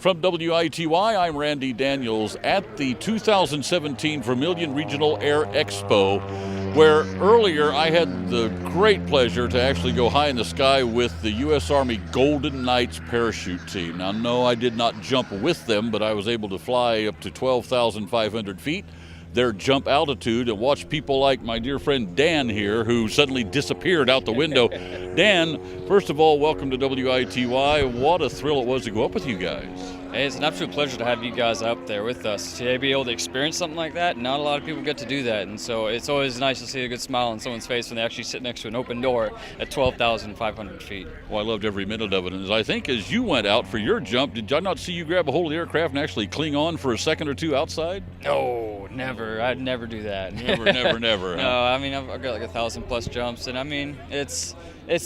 From WITY, I'm Randy Daniels at the 2017 Vermilion Regional Air Expo, where earlier I had the great pleasure to actually go high in the sky with the U.S. Army Golden Knights parachute team. Now, no, I did not jump with them, but I was able to fly up to 12,500 feet, their jump altitude, and watch people like my dear friend Dan here, who suddenly disappeared out the window. Dan, first of all, welcome to WITY. What a thrill it was to go up with you guys. Hey, it's an absolute pleasure to have you guys up there with us. To be able to experience something like that, not a lot of people get to do that, and so it's always nice to see a good smile on someone's face when they actually sit next to an open door at 12,500 feet. Well, I loved every minute of it, and I think as you went out for your jump, did I not see you grab a hold of the aircraft and actually cling on for a second or two outside? No, never. I'd never do that. Never. No, I mean, I've got like 1,000+ jumps, and I mean, it's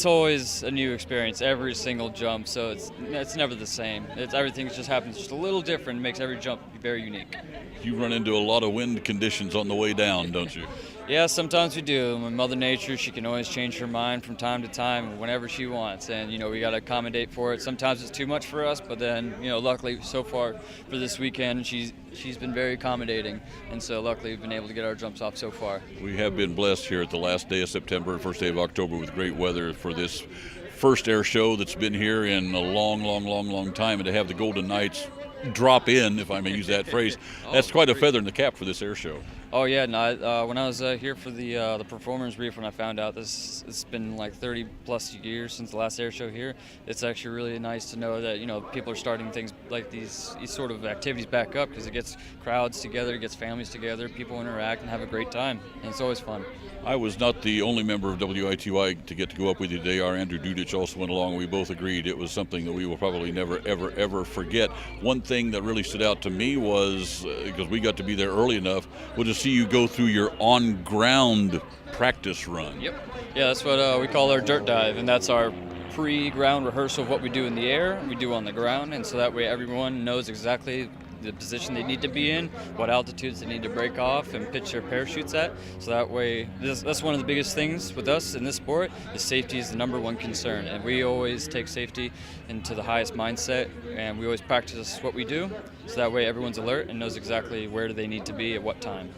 always a new experience every single jump, so it's never the same. Everything just happens just a little different, makes every jump very unique. You run into a lot of wind conditions on the way down, don't you? Yeah, sometimes we do. Mother Nature, she can always change her mind from time to time whenever she wants, and we got to accommodate for it. Sometimes it's too much for us, but then luckily so far for this weekend she's been very accommodating, and so luckily we've been able to get our jumps off so far. We have been blessed here at the last day of September and first day of October with great weather for this first air show that's been here in a long time, and to have the Golden Knights drop in, if I may use that phrase, that's quite a feather in the cap for this air show. Oh yeah, no. When I was here for the performance brief, when I found out it's been like 30+ years since the last air show here, it's actually really nice to know that people are starting things like these sort of activities back up, because it gets crowds together, it gets families together, people interact and have a great time, and it's always fun. I was not the only member of WITY to get to go up with you today. Our Andrew Dudich also went along. We both agreed it was something that we will probably never, ever forget. One thing that really stood out to me was, because we got to be there early enough, was to see you go through your on-ground practice run. Yep. Yeah, that's what we call our dirt dive, and that's our pre-ground rehearsal of what we do in the air, we do on the ground, and so that way everyone knows exactly the position they need to be in, what altitudes they need to break off and pitch their parachutes at. So that way, that's one of the biggest things with us in this sport, is safety is the #1 concern. And we always take safety into the highest mindset, and we always practice what we do, so that way everyone's alert and knows exactly where they need to be at what time.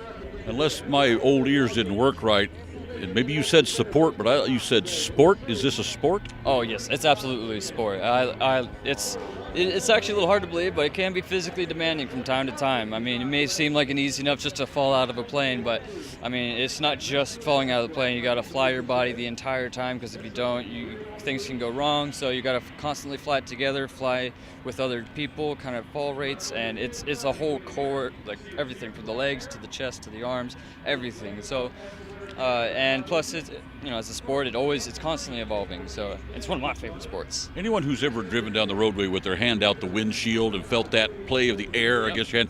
Unless my old ears didn't work right, maybe you said support, but you said sport. Is this a sport? Oh yes, it's absolutely a sport. It's actually a little hard to believe, but it can be physically demanding from time to time. I mean, it may seem like an easy enough just to fall out of a plane, but I mean, it's not just falling out of the plane. You got to fly your body the entire time, because if you don't, things can go wrong. So you got to constantly fly it together, fly with other people, kind of fall rates, and it's a whole core, like everything from the legs to the chest to the arms, everything. So. And plus, as a sport, it's constantly evolving. So it's one of my favorite sports. Anyone who's ever driven down the roadway with their hand out the windshield and felt that play of the air, Yep. I guess you had,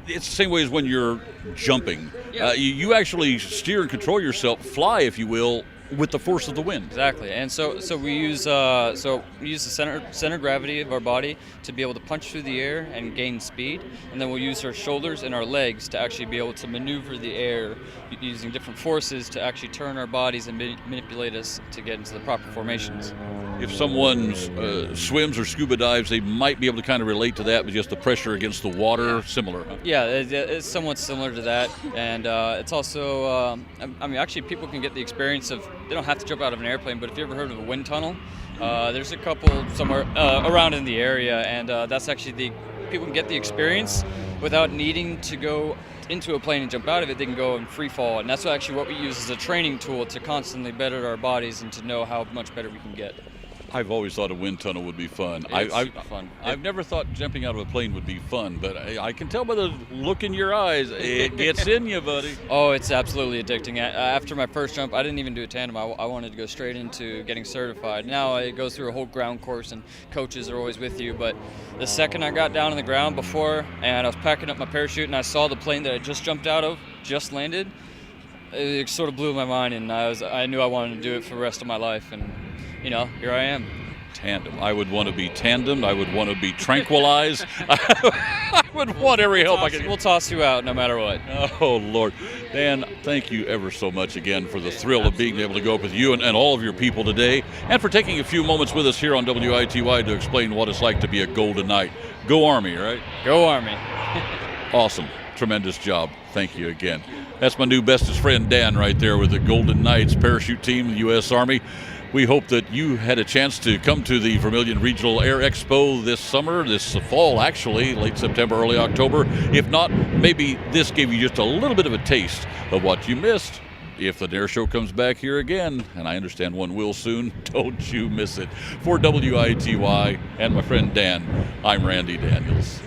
it's the same way as when you're jumping. Yeah. You actually steer and control yourself, fly, if you will, with the force of the wind. Exactly, and so we use the center of gravity of our body to be able to punch through the air and gain speed, and then we'll use our shoulders and our legs to actually be able to maneuver the air using different forces to actually turn our bodies and manipulate us to get into the proper formations. If someone swims or scuba dives, they might be able to kind of relate to that, but just the pressure against the water, similar. Huh? Yeah, it's somewhat similar to that, and it's also, I mean, actually people can get the experience of, they don't have to jump out of an airplane, but if you ever heard of a wind tunnel, there's a couple somewhere around in the area, and that's actually people can get the experience without needing to go into a plane and jump out of it. They can go in free fall, and that's actually what we use as a training tool to constantly better our bodies and to know how much better we can get. I've always thought a wind tunnel would be fun. It's super fun. I've never thought jumping out of a plane would be fun, but I can tell by the look in your eyes, it gets in you, buddy. Oh, it's absolutely addicting. After my first jump, I didn't even do a tandem. I wanted to go straight into getting certified. Now it goes through a whole ground course, and coaches are always with you. But the second I got down on the ground and I was packing up my parachute, and I saw the plane that I just jumped out of just landed, it sort of blew my mind, and I knew I wanted to do it for the rest of my life. And here I am. Tandem. I would want to be tandemed. I would want to be tranquilized. would want every help I could. We'll toss you out no matter what. Oh, Lord. Dan, thank you ever so much again for the thrill of being able to go up with you and all of your people today, and for taking a few moments with us here on WITY to explain what it's like to be a Golden Knight. Go Army, right? Go Army. Awesome. Tremendous job. Thank you again. That's my new bestest friend, Dan, right there with the Golden Knights parachute team, the U.S. Army. We hope that you had a chance to come to the Vermilion Regional Air Expo this summer, this fall actually, late September, early October. If not, maybe this gave you just a little bit of a taste of what you missed. If the air show comes back here again, and I understand one will soon, don't you miss it. For WITY and my friend Dan, I'm Randy Daniels.